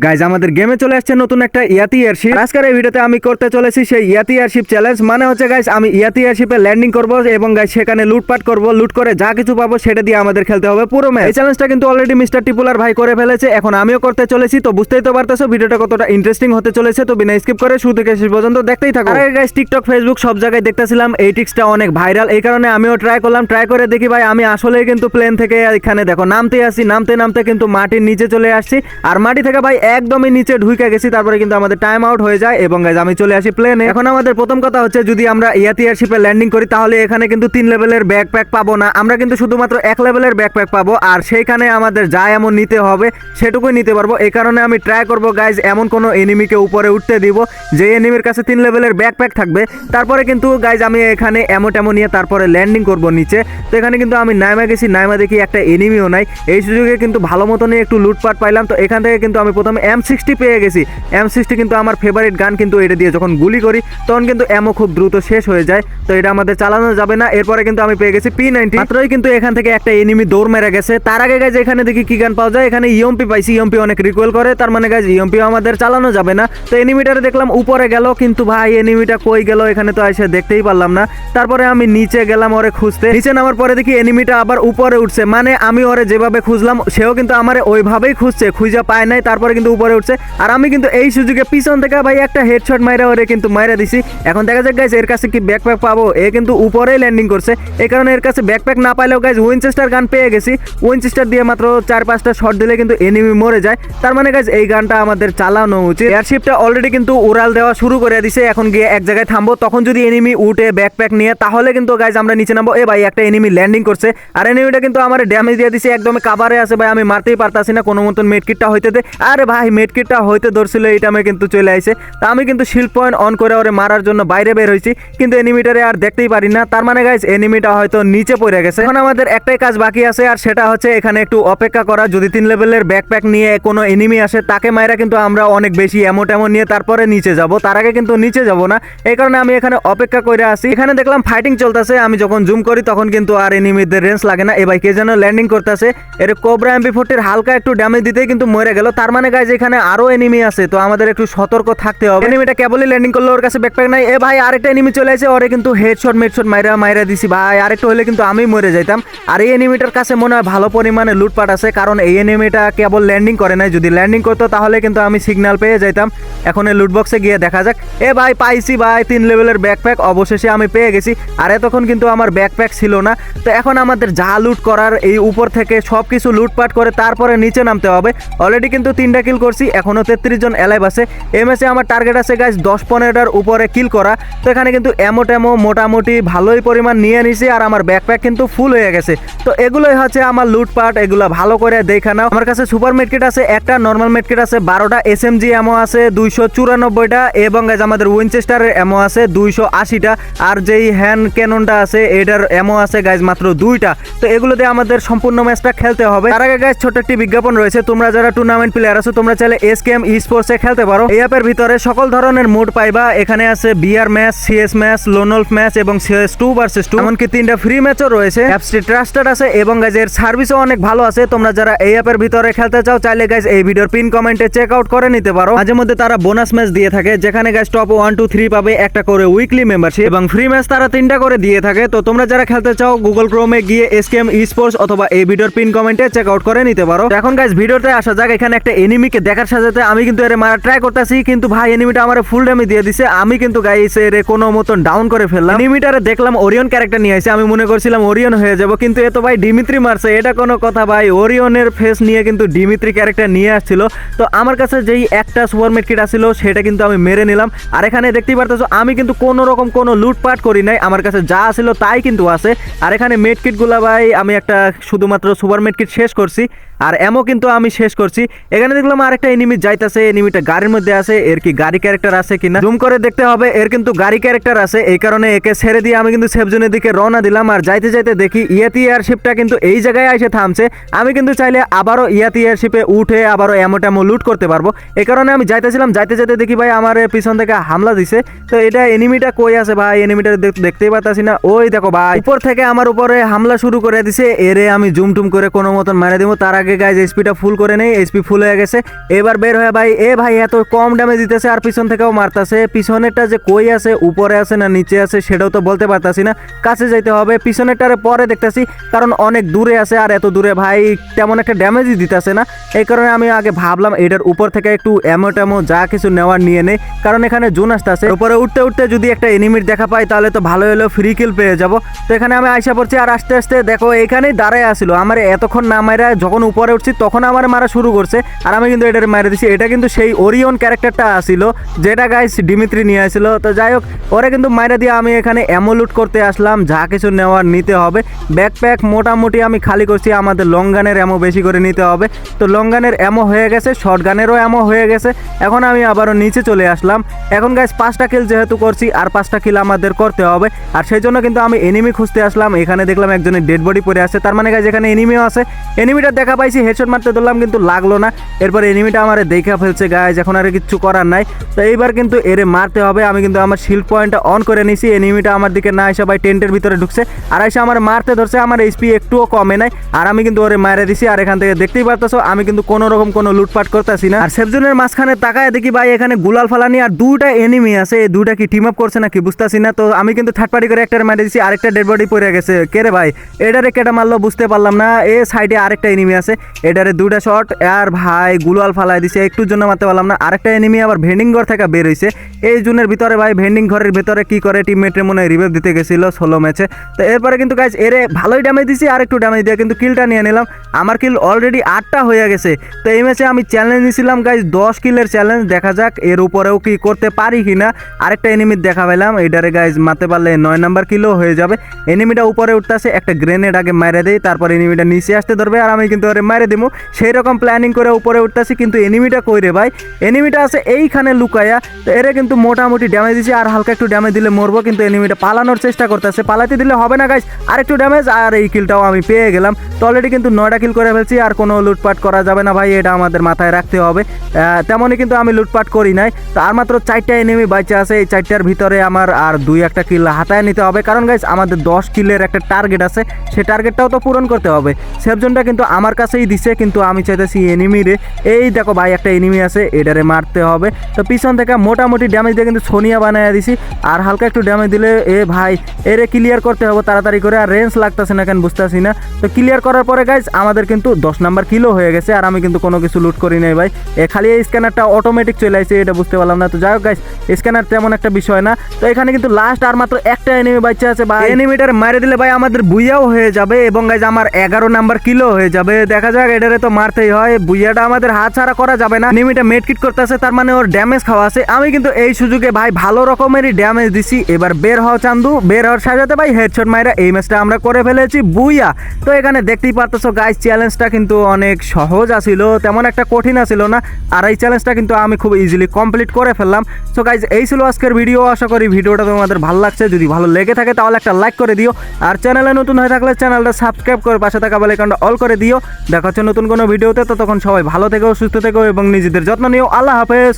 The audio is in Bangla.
গাইজ আমাদের গেমে চলে আসছে নতুন একটা ইয়াতি এয়ারশিপ। আজকের এই ভিডিওতে আমি করতে চলেছি সেই ইয়াতি এয়ারশিপ চ্যালেঞ্জ। মানে হচ্ছে গাইজ আমি ইয়াতি এয়ারশিপে ল্যান্ডিং করব এবং গাইজ সেখানে লুটপাট করব, লুট করে যা কিছু পাবো সেটা দিয়ে আমাদের খেলতে হবে পুরো ম্যাচ। এই চ্যালেঞ্জটা কিন্তু অলরেডি মিস্টার টিপুলার ভাই করে ফেলেছে, এখন আমিও করতে চলেছি। তো বুঝতেই তো পারতেছো ভিডিওটা কতটা ইন্টারেস্টিং হতে চলেছে, তো বিনা স্কিপ করে শুরু থেকে শেষ পর্যন্ত দেখতেই থাকো। আরে গাইজ টিকটক ফেসবুক সব জায়গায় দেখতেছিলাম এই ট্রিক্সটা অনেক ভাইরাল, এই কারণে আমিও ট্রাই করলাম। ট্রাই করে দেখি ভাই আমি আসলেই কিন্তু প্লেন থেকে এখানে দেখো নামতে আসি, নামতে নামতে কিন্তু মাটির নিচে চলে আসছি, আর মাটি থেকে ভাই একদমই নিচে ঢুকে গেছি। তারপরে কিন্তু আমাদের টাইম আউট হয়ে যায় এবং গাইজ আমি চলে আসি প্লেনে। এখন আমাদের প্রথম কথা হচ্ছে যদি আমরা ইয়াতি এয়ারশিপে ল্যান্ডিং করি তাহলে এখানে কিন্তু 3 লেভেলের ব্যাকপ্যাক পাবো না, আমরা কিন্তু শুধুমাত্র 1 লেভেলের ব্যাকপ্যাক পাবো, আর সেইখানে আমাদের যা এমন নিতে হবে সেটুকুই নিতে পারবো। এই কারণে আমি ট্রাই করবো গাইজ এমন কোনো এনিমিকে উপরে উঠতে দিব যে এনিমির কাছে 3 লেভেলের ব্যাকপ্যাক থাকবে। তারপরে কিন্তু গাইজ আমি এখানে এমন নিয়ে তারপরে ল্যান্ডিং করব নিচে। তো এখানে কিন্তু আমি নাইমা গেছি, নাইমা দেখি একটা এনিমিও নাই। এই সুযোগে কিন্তু ভালো মতনই একটু লুটপাট পাইলাম। তো এখান থেকে কিন্তু আমি প্রথমে M60 পেয়ে গেছি। M60 কিন্তু আমার ফেভারিট গান, কিন্তু এটা দিয়ে যখন গুলি করি তখন কিন্তু এমও খুব দ্রুত শেষ হয়ে যায়, তো এটা আমাদের চালানো যাবে না। এরপরে কিন্তু আমি পেয়ে গেছি P90। মাত্রই কিন্তু এখান থেকে একটা এনিমি দৌড় মেরে গেছে। তার আগে গাইজ এখানে দেখি কি গান পাওয়া যায়, এখানে ইএমপি পাইছি। ইএমপি অনেক রিকোয়েল করে, তার মানে গাইজ ইএমপিও আমাদের চালানো যাবে না। তো এনিমিটারে দেখলাম উপরে গেল, কিন্তু ভাই এনিমিটা কই গেল এখানে তো এসে দেখতেই পারলাম না। তারপরে আমি নিচে গেলাম ওরে খুঁজতে, নিচে নামার পরে দেখি এনিমিটা আবার উপরে উঠছে, মানে আমি ওরে যেভাবে খুঁজলাম সেও কিন্তু আমার ওইভাবেই খুঁজছে, খুঁজে পায় নাই। তারপরে কিন্তু উপরে উঠছে, আর আমি কিন্তু এই সুযোগে পিছন থেকে ভাই একটা হেডশট মাইরা ওরে কিন্তু মাইরা দিছি। এখন দেখা যাক গাইজ এর কাছে কি ব্যাকপ্যাক পাবো। এ কিন্তু উপরেই ল্যান্ডিং করছে, এই কারণে এর কাছে ব্যাকপ্যাক না পাইলেও গাইজ উইনচেস্টার গান পেয়ে গেছি। উইনচেস্টার দিয়ে মাত্র 4-5টা শট দিলে কিন্তু এনিমি মরে যায়, তার মানে গাইজ এই গানটা আমাদের চালানো উচিত। এয়ারশিপটা অলরেডি কিন্তু উড়াল দেওয়া শুরু করে দিছে, এখন গিয়ে এক জায়গায় থামবো। তখন যদি এনিমি উঠে ব্যাকপ্যাক নিয়ে তাহলে কিন্তু গাইজ আমরা নিচে নামবো। এ ভাই একটা এনিমি ল্যান্ডিং করছে, আর এনিমিটা কিন্তু আমার ড্যামেজ দিয়ে দিছে, একদম কাভারে আছে ভাই, আমি মারতেই পারতাছি না কোনো মতন। মেডকিটটা হইতে দে, আরে ভাই মেডকিটটা হইতে ধরছিল এই টাইমে কিন্তু চলে আইছে। তা আমি কিন্তু শিল্ড পয়েন্ট অন করে ওরে মারার জন্য বাইরে বের হয়েছি, কিন্তু এনিমিটারে আর দেখতেই পারি না, তার মানে গাইজ এনিমিটা হয়তো নিচে পড়ে গেছে। এখন আমাদের একটাই কাজ বাকি আছে, আর সেটা হচ্ছে এখানে একটু অপেক্ষা করা। যদি 3 লেভেলের ব্যাকপ্যাক নিয়ে কোনো এনিমি আসে তাকে মাইরা কিন্তু আমরা অনেক বেশি এমন নিয়ে তারপরে নিচে যাব, তার আগে কিন্তু নিচে যাব না। এই কারণে আমি এখানে অপেক্ষা করে আসি। এখানে দেখলাম ফাইটিং চলতেছে, আমি যখন জুম করি তখন কিন্তু আর এনিমিদের রেঞ্জ লাগে না। এ ভাই কে যেন ল্যান্ডিং করতেছে, এর কোবরা MP40 হালকা একটু ড্যামেজ দিতেই কিন্তু মরে গেল, তার মানে গাইজ এখানে আরো এনিমি আছে, তো আমাদের একটু সতর্ক থাকতে হবে। এনিমিটা কেবলই ল্যান্ডিং করলো, ওর কাছে ব্যাকপ্যাক নাই। এ ভাই আরেকটা এনিমি চলে আসে, ওরে কিন্তু হেডশট মেডশট মাইরা দিছি ভাই, আরেকটা হলে কিন্তু আমি মরে যাইতাম। আর এই এনিমিটার কাছে মনে হয় ভালো পরিমাণে লুটপাট আছে, কারণ এই এনিমিটা কেবল ল্যান্ডিং করে নাই, যদি ল্যান্ডিং করতো তাহলে কিন্তু আমি সিগন্যাল পেয়ে যাইতাম। এখন এই লুটবক্সে গিয়ে দেখা যাক। এ ভাই পাইছি ভাই 3 লেভেলের ব্যাকপ্যাক, অবশেষে আমি পেয়ে গেছি। আর এতক্ষণ কিন্তু আমার ব্যাকপ্যাক ছিল না। তো এখন আমাদের যা লুট করার এই উপর থেকে সব কিছু লুটপাট করে তারপরে নিচে নামতে হবে। অলরেডি কিন্তু 3টা কিল করছি, এখনো 33 জন এলাইভ আছে। এই ম্যাচে আমার টার্গেট আছে গাইজ 10-15টার উপরে কিল করা। তো এখানে কিন্তু এমো মোটামুটি ভালোই পরিমাণ নিয়ে নিছি, আর আমার ব্যাকপ্যাক কিন্তু ফুল হয়ে গেছে। তো এগুলোই হচ্ছে আমার লুটপাট, এগুলো ভালো করে দেখা নাও। আমার কাছে সুপার মেডকিট আছে একটা, নর্মাল মেডকিট আছে 12টা, SMG এমো আছে 294টা, এবং গাইজ আমাদের উইনচেস্টারের এমো আছে 280টা, আর যেই হ্যান্ড ক্যাননটা আছে এটার এমো আছে গাইজ মাত্র 2টা। তো এগুলো দিয়ে আমাদের সম্পূর্ণ ম্যাচটা খেলতে হবে। তার আগে গাইজ ছোট একটি বিজ্ঞাপন রয়েছে, তোমরা যারা টুর্নামেন্ট প্লেয়ার আছো তোমরা চাইলে SKM eSports এ খেলতে পারো। এই অ্যাপের ভিতরে সকল ধরনের মোড পাইবা, এখানে আছে বিআর ম্যাচ, CS ম্যাচ, লোনল্ফ ম্যাচ এবং CS2 ভার্সেস 2, এমনকি 3টা ফ্রি ম্যাচও রয়েছে। অ্যাপসটি ট্রাস্টেড আছে এবং গাইজ এর সার্ভিসও অনেক ভালো আছে। তোমরা যারা এই অ্যাপের ভিতরে খেলতে চাও চাইলে গাইজ এই ভিডিওর পিন কমেন্টে চেক আউট করে নিতে পারো। মাঝে মধ্যে তারা বোনাস ম্যাচ দিয়ে থাকে, যেখানে গাইজ টপ 1 2 3 পাবে একটা করে উইকলি মেম্বারশিপ, এবং ফ্রি ম্যাচ তারা 3টা করে দিয়ে থাকে। তো তোমরা যারা খেলতে চাও গুগল ক্রোমে গিয়ে SKM eSports অথবা এই ভিডিওর পিন কমেন্টে চেক আউট করে নিতে পারো। এখন গাইজ ভিডিওতে আসা যাক। এখানে একটা এনিমিকে দেখার সাথে আমি কিন্তু এর মারা ট্রাই করতেছি, কিন্তু ভাই এনিমিটা আমার ফুল ড্যামেজ দিয়ে দিছে। আমি কিন্তু গাইস এর কোনো মতন ডাউন করে ফেললাম। এনিমিটারে দেখলাম ওরিয়ন ক্যারেক্টার নিয়ে আসছে, আমি মনে করছিলাম ওরিয়ন হয়ে যাব, কিন্তু এ তো ভাই ডিমিত্রি মারছে। এটা কোনো কথা ভাই, ওরিয়নের ফেস নিয়ে কিন্তু ডিমিত্রি ক্যারেক্টার নিয়ে আসছিল। তো আমার কাছে যেই একটা সুপার মেডকিট আসছিল সেটা কিন্তু আমি মেরে নিলাম। আর এখানে দেখতেই পারতেছো আমি কিন্তু কোনো রকম কোনো লুটপাট করি নাই, আমার কাছে যা ছিল তাই কিন্তু আছে। আর এখানে মেডকিট গুলা ভাই আমি একটা শুধুমাত্র সুপার মেডকিট শেষ করছি, আর এমও কিন্তু আমি শেষ করছি। এখানে দেখলাম আরেকটা এনিমি যাইতাছে, এনিমিটা গাড়ির মধ্যে আছে। এর কি গাড়ি ক্যারেক্টার আছে কিনা জুম করে দেখতে হবে, এর কিন্তু গাড়ি ক্যারেক্টার আছে। এই কারণে একে ছেড়ে দিয়ে আমি কিন্তু সেফ জোনের দিকে রওনা দিলাম। আর যাইতে যাইতে দেখি ইয়াতি এয়ারশিপটা কিন্তু এই জায়গায় এসে থামছে। আমি কিন্তু চাইলে আবারও ইয়াতি এয়ারশিপে উঠে আবারও এমো লুট করতে পারবো। এই কারণে আমি যাইতেছিলাম, যাইতে যাইতে দেখি ভাই আমার পিছন থেকে হামলা দিছে। তো এটা এনিমিটা কই আছে ভাই, এনিমিটা দেখতেই পাচ্ছি না। ওই দেখো ভাই উপর থেকে আমার উপরে হামলা শুরু করে দিছে। এরে আমি জুম টুম করে কোনো মতন মারে দিব। তার আগে গাইজ এসপিটা ফুল করে নেই, এসপি ফুল হয়ে গেছে। এবার বের হয়ে ভাই ভাই এত কম ড্যামেজ দিতেছে আর পিছন থেকেও মারতেছে। পিছনেরটা যে কই আছে, উপরে আছে না নিচে আছে সেটাও তো বলতে পারতাছি না। কাছে যাইতে হবে, পিছনেরটারে পরে দেখতেছি কারণ অনেক দূরে আছে আর এত দূরে ভাই তেমন একটা ড্যামেজই দিতেছে না। এই কারণে আমি আগে ভাবলাম এটার উপর থেকে একটু ট্যামো যা কিছু নেওয়ার নিয়ে নেই, কারণ এখানে জোন আসতেছে। উপরে উঠতে উঠতে যদি একটা এনিমির দেখা পাই তাহলে তো ভালো হলেও ফ্রি কিল পেয়ে যাব। তো এখানে আমি আইসা পড়ছি আর আস্তে আস্তে দেখো এখানেই দাঁড়ায় আসছিল আমার এতক্ষণ না মারা, যখন উপরে উঠছি তখন আমার মারা শুরু করছে আর আমি কিন্তু এটার মারা দিছি। এটা কিন্তু সেই ওরিয়ন ক্যারেক্টারটা আসছিল যেটা গাইস ডিমিত্রি নিয়ে আসছিল। তো যাই হোক ওরে কিন্তু মাইরা দিয়ে আমি এখানে অ্যামো লুট করতে আসলাম, যা কিছু নেওয়ার নিতে হবে। ব্যাকপ্যাক মোটামুটি আমি খালি করছি, আমাদের লং গানের অ্যামো বেশি করে নিতে হবে। তো লং গানের অ্যামো হয়ে গেছে, শর্ট গানেরও অ্যামো হয়ে গেছে। এখন আমি আবারও নিচে চলে আসলাম। এখন গাইস 5টা কিল যেহেতু করছি আর 5টা কিল আমাদের করতে হবে, আর সেই জন্য কিন্তু আমি এনিমি খুঁজতে আসলাম। এখানে দেখলাম একজনের ডেড বডি পড়ে আছে, তার মানে গাইস এখানে এনিমিও আছে। এনিমিটা দেখা পাইছি, হেডশট মারতে ধরলাম কিন্তু লাগলো না। এরপর এনিমিটা আমার দেখা ফেলছে গাইস, এখন আর কিছু করার নাই। তো এইবার কিন্তু এরে মারতে হবে। আমি কিন্তু আমার শিল্ড পয়েন্টটা অন করে নিছি। এনিমিটা আমার দিকে না এসে ভাই টেন্টের ভিতরে ঢুকছে আর এসে আমার মারতে ধরছে। আমার এইচপি একটুও কমে নাই আর আমি কিন্তু ওরে মারে দিছি। আর এখান থেকে দেখতেই পারতেছো আমি কিন্তু কোনো রকম কোনো লুটপাট করতেছি না। আর সেফজোনের মাঝখানে তাকায় দেখি ভাই এখানে গুলাল ফালানি আর 2টা এনিমি আছে। এই 2টা কি টিম আপ করছে নাকি বুঝতেছি না। তো আমি কিন্তু থার্ড পার্টি করে একটারে মারে দিছি, আরেকটা ডেড বডি পড়ে গেছে। কে রে ভাই এটারে কেটে মারলো বুঝতে পারলাম না। এ সাইডে আরেকটা এনিমি আছে, এটারে 2টা শট আর ভাই গুলাল ফালাই দিছে, একটুর জন্য মারতে পারলাম না। আরেকটা এনিমি আবার ভেন্ডিং ঘর থেকে বের হইছে এই জোনের ভিতরে। ভাই ভেন্ডিং ঘরের ভিতরে কি করে টিমমেটের মনে রিভাইভ দিতে গেছিল 16 ম্যাচে। তো এরপরে কিন্তু গাইস এরে ভালোই ড্যামেজ দিছি, আর একটু ড্যামেজ দিয়ে কিন্তু কিলটা নিয়ে নিলাম। আমার কিল অলরেডি 8টা হয়ে গেছে। তো এই ম্যাচে আমি চ্যালেঞ্জ নিয়েছিলাম গাইস 10 কিলের চ্যালেঞ্জ, দেখা যাক এর উপরেও কি করতে পারি কিনা। আরেকটা এনিমির দেখা পেলাম, এইটারে গাইস মারতে পারলে 9 নাম্বার কিলও হয়ে যাবে। এনিমিটা উপরে উঠতেছে, একটা গ্রেনেড আগে মারে দেই, তারপর এনিমিটা নিচে আসতে ধরবে আর আমি কিন্তু ওরে মারে দিব। সেই রকম প্ল্যানিং করে উপরে উঠতেছি, কিন্তু এনিমিটা কই রে ভাই, এনিমিটা আছে এইখানে লুকায়া। তো এরে কিন্তু মোটামুটি ড্যামেজ দিছি, আর হালকা একটু ড্যামেজ দিলে মরবো, কিন্তু এনিমিটা পালানোর চেষ্টা করতেছে, পালাতে দিলে হবে না গাইস। আর একটু ড্যামেজ আর এই কিলটাও আমি পেয়ে গেলাম। তো অলরেডি কিন্তু 9টা কিল করে ফেলছি, আর কোনো লুটপাট করা যাবে না ভাই, এটা আমাদের মাথায় রাখতে হবে। তেমনই কিন্তু আমি লুটপাট করি নাই। তো আর মাত্র 4টা এনিমি বাঁচা আছে, এই 4টার ভিতরে আমার আর 2-1টা কিল হাতায় নিতে হবে, কারণ গাইস আমাদের 10 কিলের একটা টার্গেট আছে, সেই টার্গেটটাও তো পূরণ করতে হবে। সেফজনটা কিন্তু আমার কাছেই দিছে, কিন্তু আমি চাইতেছি এনিমি রে। এই দেখো ভাই একটা এনিমি আছে, এটারে মারতে হবে। তো পিছন থেকে মোটামুটি ড্যামেজ দিয়ে কিন্তু সোনিয়া বানায় দিছি, আর হালকা একটু ড্যামেজ দিলে ভাই এরে ক্লিয়ার করতে হবে তাড়াতাড়ি করে, আর রেঞ্জ লাগতেছে না কেন বুঝতেছি না। তো ক্লিয়ার করার পরে গাইস আমাদের কিন্তু 10 নাম্বার কিলো হয়ে গেছে, আর আমি কিন্তু কোনো কিছু লুট করি নাই ভাই। খালি এই স্ক্যানারটা অটোমেটিক চলে আসছে, এটা বুঝতে পারলাম না। তো যাই হোক গাইস স্ক্যানার তেমন একটা বিষয় না। তো এখানে কিন্তু লাস্ট আর মাত্র একটা এনিমি বাচ্চা আছে ভাই, এনিমিটার মারে দিলে ভাই আমাদের বুইয়াও হয়ে যাবে, এবং গাইস আমার 11 নাম্বার কিলো হয়ে যাবে। দেখা যাক, এটারে তো মারতেই হয়, বুইয়াটা আমাদের হাত ছাড়া করা যাবে না। এনিমিটা মেডকিট করতেছে, তার মানে ওর ড্যামেজ খাওয়া আছে। আমি কিন্তু এই সুযোগে ভাই ভালো রকমেরই ড্যামেজ দিছি। এবার বের হও চান্দু, বের হওয়ার সাজাতে ভাই হেডশট মাইরা এই ম্যাচটা আমরা করে ফেলেছি, বুইয়া। তো এখানে দেখতেই পারতেছো গাইস চ্যালেঞ্জটা কিন্তু অনেক সহজ আছিল, তেমন একটা কঠিন আছিল না, আর এই চ্যালেঞ্জটা কিন্তু আমি খুব ইজিলি কমপ্লিট করে ফেললাম। সো গাইস এই ছিল আজকের ভিডিও, আশা করি ভিডিওটা তোমাদের ভালো লাগছে। যদি ভালো লেগে থাকে তাহলে একটা লাইক করে দিও, আর চ্যানেলে নতুন হয়ে থাকলে চ্যানেলটা সাবস্ক্রাইব করে পাশে থাকা বেল আইকনটা অল করে দিও। দেখা হচ্ছে নতুন কোনো ভিডিওতে, ততক্ষণ সবাই ভালো থেকো, সুস্থ থেকো এবং নিজেদের যত্ন নিও। আল্লাহ হাফেজ।